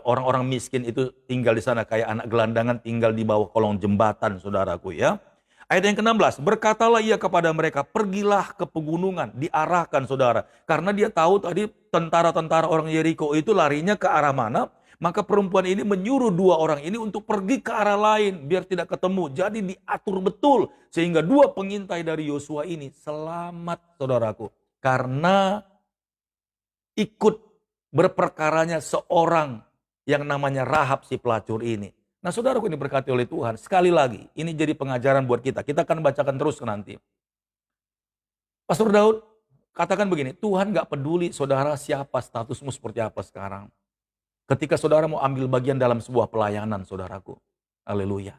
Orang-orang miskin itu tinggal di sana kayak anak gelandangan tinggal di bawah kolong jembatan, saudaraku ya. Ayat yang ke-16, berkatalah ia kepada mereka, pergilah ke pegunungan, diarahkan saudara. Karena dia tahu tadi tentara-tentara orang Yeriko itu larinya ke arah mana, maka perempuan ini menyuruh dua orang ini untuk pergi ke arah lain, biar tidak ketemu. Jadi diatur betul, sehingga dua pengintai dari Yosua ini selamat, saudaraku. Karena ikut berperkaranya seorang yang namanya Rahab si pelacur ini. Nah, saudaraku ini berkati oleh Tuhan. Sekali lagi, ini jadi pengajaran buat kita. Kita akan bacakan terus nanti. Pastor Daud katakan begini, Tuhan gak peduli saudara siapa statusmu seperti apa sekarang. Ketika saudara mau ambil bagian dalam sebuah pelayanan, saudaraku. Haleluya.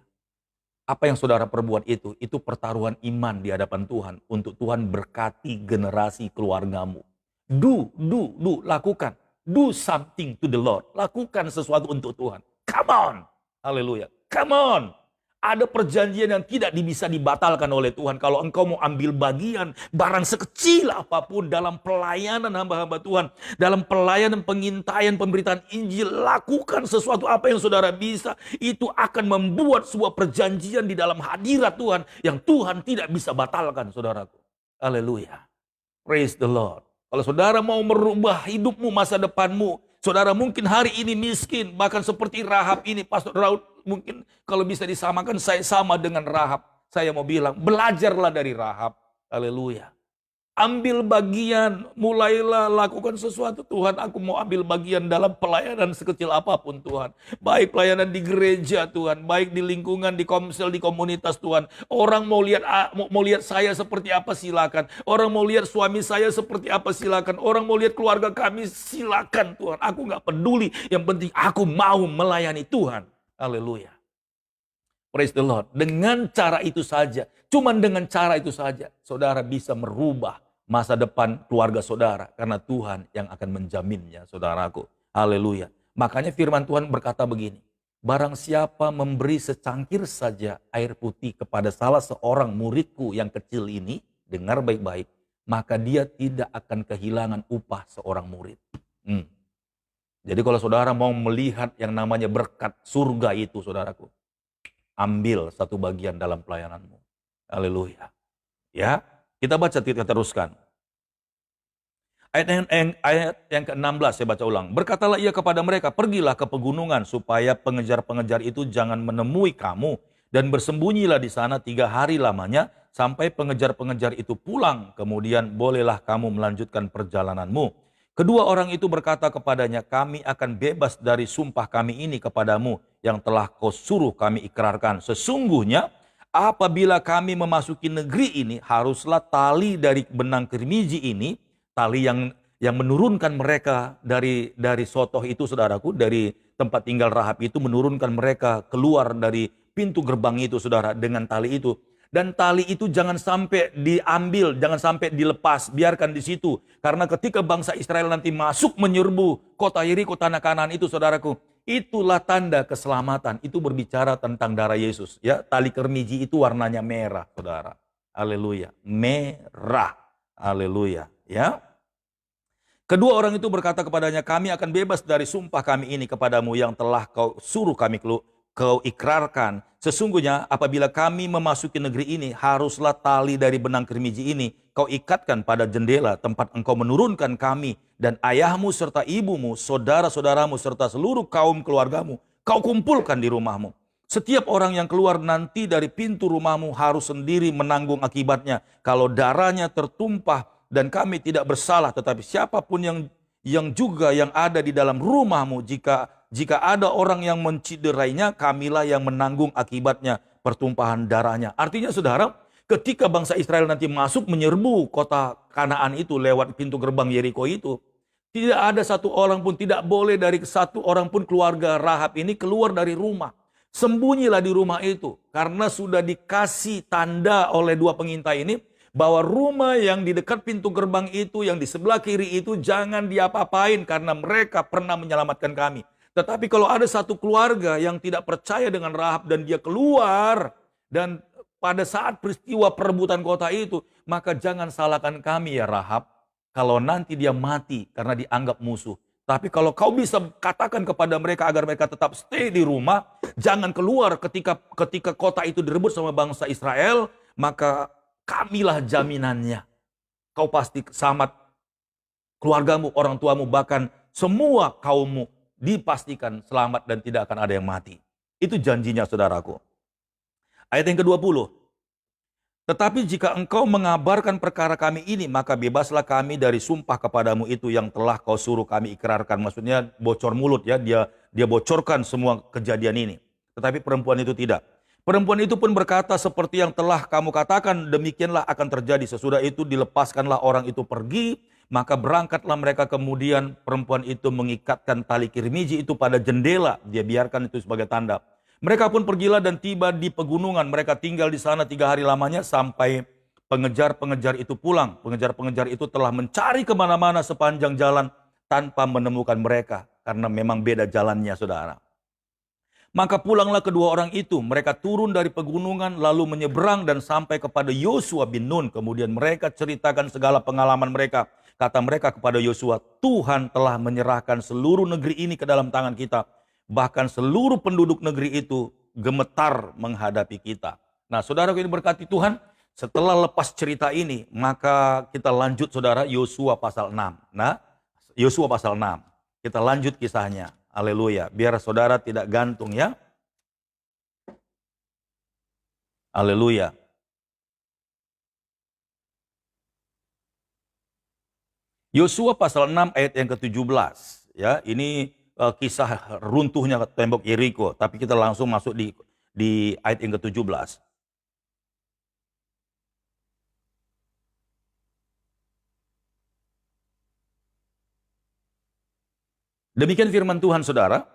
Apa yang saudara perbuat itu pertaruhan iman di hadapan Tuhan. Untuk Tuhan berkati generasi keluargamu. Lakukan. Do something to the Lord. Lakukan sesuatu untuk Tuhan. Come on. Haleluya. Come on. Ada perjanjian yang tidak bisa dibatalkan oleh Tuhan. Kalau engkau mau ambil bagian barang sekecil apapun dalam pelayanan hamba-hamba Tuhan. Dalam pelayanan pengintaian pemberitaan Injil. Lakukan sesuatu apa yang saudara bisa. Itu akan membuat sebuah perjanjian di dalam hadirat Tuhan. Yang Tuhan tidak bisa batalkan, saudaraku. Haleluya. Praise the Lord. Kalau saudara mau merubah hidupmu, masa depanmu. Saudara mungkin hari ini miskin, bahkan seperti Rahab ini, Pastor Daud mungkin kalau bisa disamakan saya sama dengan Rahab. Saya mau bilang, belajarlah dari Rahab. Haleluya. Ambil bagian, mulailah lakukan sesuatu. Tuhan, aku mau ambil bagian dalam pelayanan sekecil apapun Tuhan. Baik pelayanan di gereja Tuhan, baik di lingkungan, di komsel, di komunitas Tuhan. Orang mau lihat saya seperti apa silakan. Orang mau lihat suami saya seperti apa silakan. Orang mau lihat keluarga kami silakan Tuhan. Aku gak peduli, yang penting aku mau melayani Tuhan. Haleluya. Praise the Lord. Dengan cara itu saja, cuman dengan cara itu saja, saudara bisa merubah masa depan keluarga saudara. Karena Tuhan yang akan menjaminnya, saudaraku. Haleluya. Makanya firman Tuhan berkata begini. Barang siapa memberi secangkir saja air putih kepada salah seorang muridku yang kecil ini, dengar baik-baik, maka dia tidak akan kehilangan upah seorang murid. Jadi kalau saudara mau melihat yang namanya berkat surga itu, saudaraku, ambil satu bagian dalam pelayananmu. Haleluya. Ya, kita baca, kita teruskan. Ayat yang ke-16 saya baca ulang. Berkatalah ia kepada mereka, pergilah ke pegunungan supaya pengejar-pengejar itu jangan menemui kamu. Dan bersembunyilah di sana 3 hari lamanya sampai pengejar-pengejar itu pulang. Kemudian bolehlah kamu melanjutkan perjalananmu. Kedua orang itu berkata kepadanya, kami akan bebas dari sumpah kami ini kepadamu yang telah kau suruh kami ikrarkan. Sesungguhnya Apabila kami memasuki negeri ini, haruslah tali dari benang kirmiji ini, tali yang menurunkan mereka dari Sotoh itu, saudaraku, dari tempat tinggal Rahab itu, menurunkan mereka keluar dari pintu gerbang itu, saudara, dengan tali itu. Dan tali itu jangan sampai diambil, jangan sampai dilepas, biarkan di situ. Karena ketika bangsa Israel nanti masuk menyerbu kota Yeriko, tanah Kanaan itu, saudaraku, itulah tanda keselamatan. Itu berbicara tentang darah Yesus. Ya, tali kermiji itu warnanya merah, saudara. Haleluya, merah. Haleluya. Ya. Kedua orang itu berkata kepadanya, kami akan bebas dari sumpah kami ini kepadamu yang telah kau suruh kau ikrarkan. Sesungguhnya apabila kami memasuki negeri ini, haruslah tali dari benang kirmiji ini kau ikatkan pada jendela tempat engkau menurunkan kami dan ayahmu serta ibumu, saudara-saudaramu serta seluruh kaum keluargamu, kau kumpulkan di rumahmu. Setiap orang yang keluar nanti dari pintu rumahmu harus sendiri menanggung akibatnya. Kalau darahnya tertumpah dan kami tidak bersalah, tetapi siapapun yang juga yang ada di dalam rumahmu, jika ada orang yang menciderainya, kamilah yang menanggung akibatnya, pertumpahan darahnya. Artinya, saudara, ketika bangsa Israel nanti masuk menyerbu kota Kanaan itu lewat pintu gerbang Yeriko itu, tidak ada satu orang pun, tidak boleh dari satu orang pun keluarga Rahab ini keluar dari rumah. Sembunyilah di rumah itu, karena sudah dikasih tanda oleh dua pengintai ini, bahwa rumah yang di dekat pintu gerbang itu, yang di sebelah kiri itu, jangan diapa-apain karena mereka pernah menyelamatkan kami. Tetapi kalau ada satu keluarga yang tidak percaya dengan Rahab dan dia keluar, dan pada saat peristiwa perebutan kota itu, maka jangan salahkan kami ya Rahab, kalau nanti dia mati karena dianggap musuh. Tapi kalau kau bisa katakan kepada mereka agar mereka tetap stay di rumah, jangan keluar ketika kota itu direbut sama bangsa Israel, maka kamilah jaminannya. Kau pasti selamat, keluargamu, orang tuamu, bahkan semua kaummu dipastikan selamat dan tidak akan ada yang mati. Itu janjinya, saudaraku. Ayat yang ke-20. Tetapi jika engkau mengabarkan perkara kami ini, maka bebaslah kami dari sumpah kepadamu itu yang telah kau suruh kami ikrarkan. Maksudnya bocor mulut ya, dia bocorkan semua kejadian ini. Tetapi perempuan itu tidak. Perempuan itu pun berkata, seperti yang telah kamu katakan, demikianlah akan terjadi. Sesudah itu dilepaskanlah orang itu pergi, maka berangkatlah mereka. Kemudian perempuan itu mengikatkan tali kirmiji itu pada jendela. Dia biarkan itu sebagai tanda. Mereka pun pergilah dan tiba di pegunungan. Mereka tinggal di sana 3 hari lamanya sampai pengejar-pengejar itu pulang. Pengejar-pengejar itu telah mencari kemana-mana sepanjang jalan tanpa menemukan mereka. Karena memang beda jalannya, saudara. Maka pulanglah kedua orang itu. Mereka turun dari pegunungan lalu menyeberang dan sampai kepada Yosua bin Nun. Kemudian mereka ceritakan segala pengalaman mereka. Kata mereka kepada Yosua, Tuhan telah menyerahkan seluruh negeri ini ke dalam tangan kita. Bahkan seluruh penduduk negeri itu gemetar menghadapi kita. Nah, saudara ini berkati Tuhan, setelah lepas cerita ini, maka kita lanjut, saudara, Yosua pasal 6. Nah, Yosua pasal 6. Kita lanjut kisahnya. Haleluya. Biar saudara tidak gantung ya. Haleluya. Yosua pasal 6 ayat yang ke-17. Ya, ini kisah runtuhnya tembok Yeriko, tapi kita langsung masuk di ayat yang ke-17. Demikian firman Tuhan, saudara.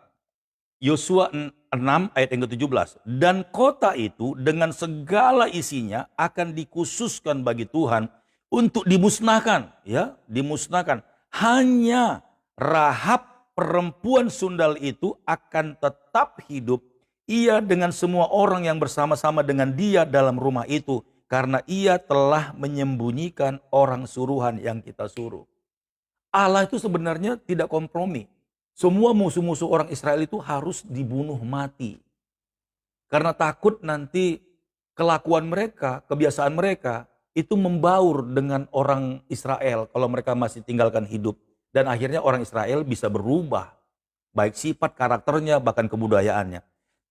Yosua 6 ayat yang ke-17. Dan kota itu dengan segala isinya akan dikhususkan bagi Tuhan untuk dimusnahkan, ya, dimusnahkan. Hanya Rahab perempuan sundal itu akan tetap hidup, ia dengan semua orang yang bersama-sama dengan dia dalam rumah itu, karena ia telah menyembunyikan orang suruhan yang kita suruh. Allah itu sebenarnya tidak kompromi. Semua musuh-musuh orang Israel itu harus dibunuh mati. Karena takut nanti kelakuan mereka, kebiasaan mereka, itu membaur dengan orang Israel kalau mereka masih tinggalkan hidup. Dan akhirnya orang Israel bisa berubah. Baik sifat, karakternya, bahkan kebudayaannya.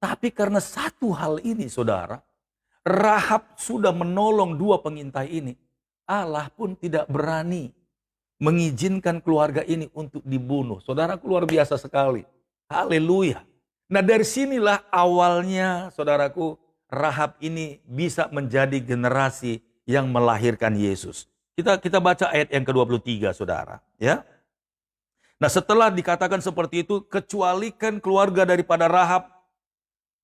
Tapi karena satu hal ini, saudara, Rahab sudah menolong dua pengintai ini. Allah pun tidak berani mengizinkan keluarga ini untuk dibunuh. Saudara, luar biasa sekali. Haleluya. Nah, dari sinilah awalnya, saudaraku, Rahab ini bisa menjadi generasi yang melahirkan Yesus. Kita baca ayat yang ke-23, saudara. Ya. Nah, setelah dikatakan seperti itu, kecualikan keluarga daripada Rahab,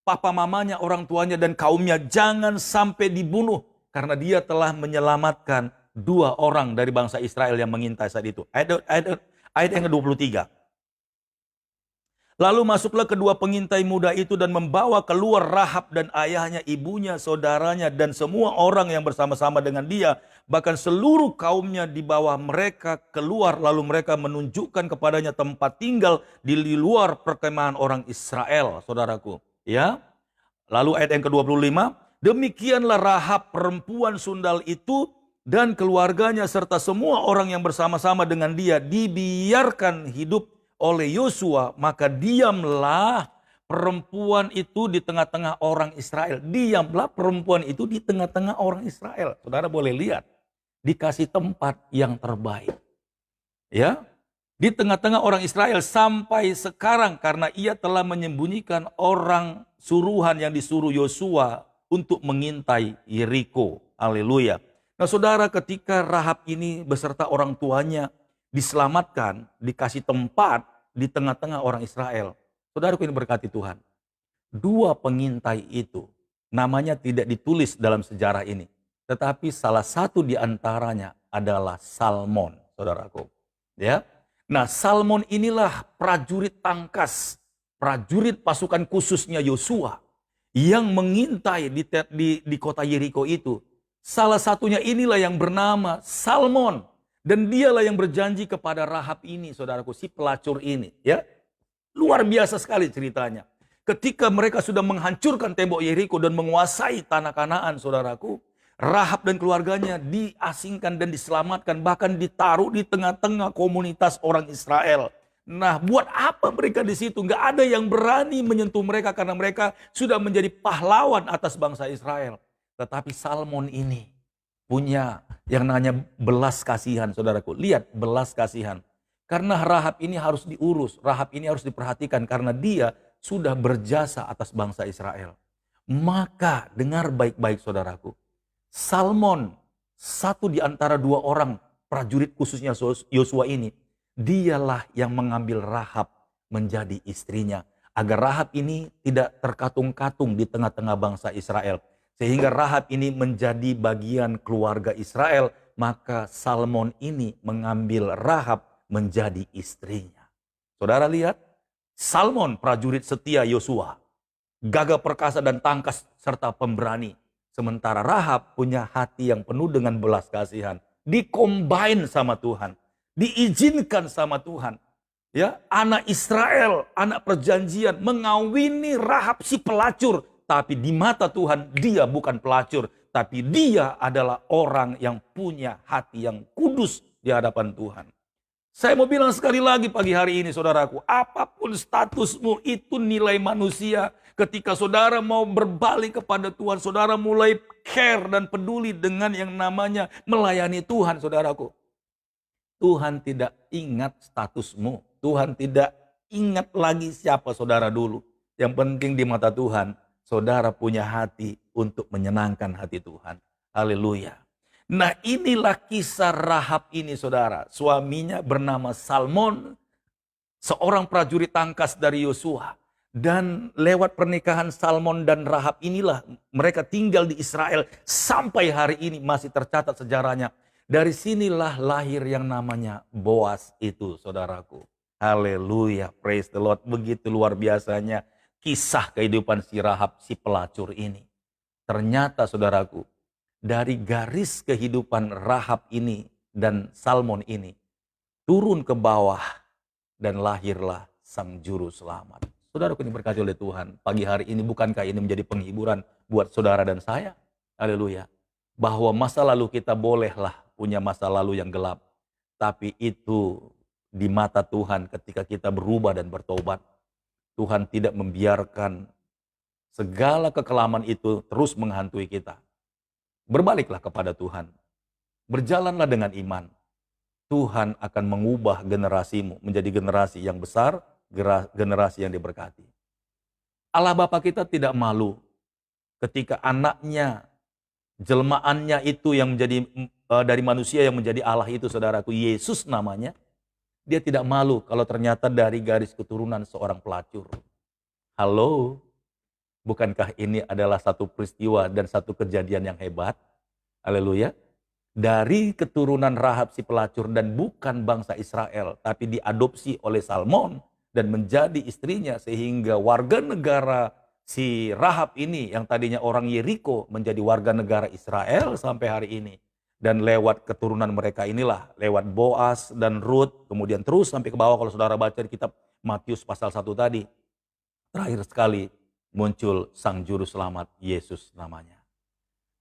papa mamanya, orang tuanya, dan kaumnya jangan sampai dibunuh. Karena dia telah menyelamatkan 2 orang dari bangsa Israel yang mengintai saat itu. Ayat yang ke-23. Lalu masuklah kedua pengintai muda itu dan membawa keluar Rahab dan ayahnya, ibunya, saudaranya, dan semua orang yang bersama-sama dengan dia. Bahkan seluruh kaumnya di bawah mereka keluar, lalu mereka menunjukkan kepadanya tempat tinggal di luar perkemahan orang Israel, saudaraku. Ya. Lalu ayat yang ke-25, demikianlah Rahab perempuan sundal itu dan keluarganya serta semua orang yang bersama-sama dengan dia dibiarkan hidup oleh Yosua, maka diamlah perempuan itu di tengah-tengah orang Israel. Diamlah perempuan itu di tengah-tengah orang Israel. Saudara boleh lihat, dikasih tempat yang terbaik. Ya, di tengah-tengah orang Israel sampai sekarang karena ia telah menyembunyikan orang suruhan yang disuruh Yosua untuk mengintai Yeriko. Haleluya. Nah, saudara, ketika Rahab ini beserta orang tuanya diselamatkan, dikasih tempat di tengah-tengah orang Israel. Saudaraku ini berkati Tuhan. 2 pengintai itu namanya tidak ditulis dalam sejarah ini. Tetapi salah satu di antaranya adalah Salmon, saudaraku. Ya. Nah, Salmon inilah prajurit tangkas, prajurit pasukan khususnya Yosua yang mengintai di kota Yeriko itu. Salah satunya inilah yang bernama Salmon. Dan dialah yang berjanji kepada Rahab ini, saudaraku, si pelacur ini. Ya, luar biasa sekali ceritanya. Ketika mereka sudah menghancurkan tembok Yeriko dan menguasai tanah Kanaan, saudaraku, Rahab dan keluarganya diasingkan dan diselamatkan, bahkan ditaruh di tengah-tengah komunitas orang Israel. Nah, buat apa mereka di situ? Nggak ada yang berani menyentuh mereka karena mereka sudah menjadi pahlawan atas bangsa Israel. Tetapi Salmon ini punya yang namanya belas kasihan, saudaraku. Lihat, belas kasihan. Karena Rahab ini harus diurus, Rahab ini harus diperhatikan karena dia sudah berjasa atas bangsa Israel. Maka dengar baik-baik, saudaraku. Salmon, satu di antara 2 orang prajurit khususnya Yosua ini, dialah yang mengambil Rahab menjadi istrinya. Agar Rahab ini tidak terkatung-katung di tengah-tengah bangsa Israel. Sehingga Rahab ini menjadi bagian keluarga Israel, maka Salmon ini mengambil Rahab menjadi istrinya. Saudara lihat, Salmon prajurit setia Yosua, gagah perkasa dan tangkas serta pemberani. Sementara Rahab punya hati yang penuh dengan belas kasihan, dikombine sama Tuhan, diizinkan sama Tuhan. Ya, anak Israel, anak perjanjian mengawini Rahab si pelacur. Tapi di mata Tuhan dia bukan pelacur. Tapi dia adalah orang yang punya hati yang kudus di hadapan Tuhan. Saya mau bilang sekali lagi pagi hari ini, saudaraku. Apapun statusmu itu nilai manusia. Ketika saudara mau berbalik kepada Tuhan, saudara mulai care dan peduli dengan yang namanya melayani Tuhan, saudaraku. Tuhan tidak ingat statusmu. Tuhan tidak ingat lagi siapa saudara dulu. Yang penting di mata Tuhan, saudara punya hati untuk menyenangkan hati Tuhan. Haleluya. Nah, inilah kisah Rahab ini, saudara. Suaminya bernama Salmon, seorang prajurit tangkas dari Yosua. Dan lewat pernikahan Salmon dan Rahab inilah mereka tinggal di Israel. Sampai hari ini masih tercatat sejarahnya. Dari sinilah lahir yang namanya Boaz itu, saudaraku. Haleluya, praise the Lord. Begitu luar biasanya kisah kehidupan si Rahab, si pelacur ini. Ternyata, saudaraku, dari garis kehidupan Rahab ini dan Salmon ini, turun ke bawah dan lahirlah sang juru selamat. Saudaraku ini berkati oleh Tuhan. Pagi hari ini bukankah ini menjadi penghiburan buat saudara dan saya? Haleluya. Bahwa masa lalu kita bolehlah punya masa lalu yang gelap. Tapi itu di mata Tuhan ketika kita berubah dan bertobat. Tuhan tidak membiarkan segala kekelaman itu terus menghantui kita. Berbaliklah kepada Tuhan. Berjalanlah dengan iman. Tuhan akan mengubah generasimu menjadi generasi yang besar, generasi yang diberkati. Allah Bapa kita tidak malu ketika anaknya, jelmaannya itu yang menjadi dari manusia yang menjadi Allah itu, saudaraku, Yesus namanya, dia tidak malu kalau ternyata dari garis keturunan seorang pelacur. Halo, bukankah ini adalah satu peristiwa dan satu kejadian yang hebat? Haleluya. Dari keturunan Rahab si pelacur dan bukan bangsa Israel, tapi diadopsi oleh Salmon dan menjadi istrinya, sehingga warga negara si Rahab ini yang tadinya orang Yeriko menjadi warga negara Israel sampai hari ini. Dan lewat keturunan mereka inilah, lewat Boas dan Ruth, kemudian terus sampai ke bawah kalau saudara baca di kitab Matius pasal 1 tadi. Terakhir sekali muncul Sang Juru Selamat, Yesus namanya.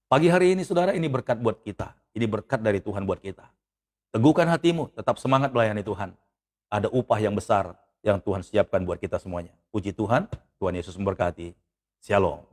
Pagi hari ini saudara, ini berkat buat kita. Ini berkat dari Tuhan buat kita. Teguhkan hatimu, tetap semangat melayani Tuhan. Ada upah yang besar yang Tuhan siapkan buat kita semuanya. Puji Tuhan, Tuhan Yesus memberkati. Shalom.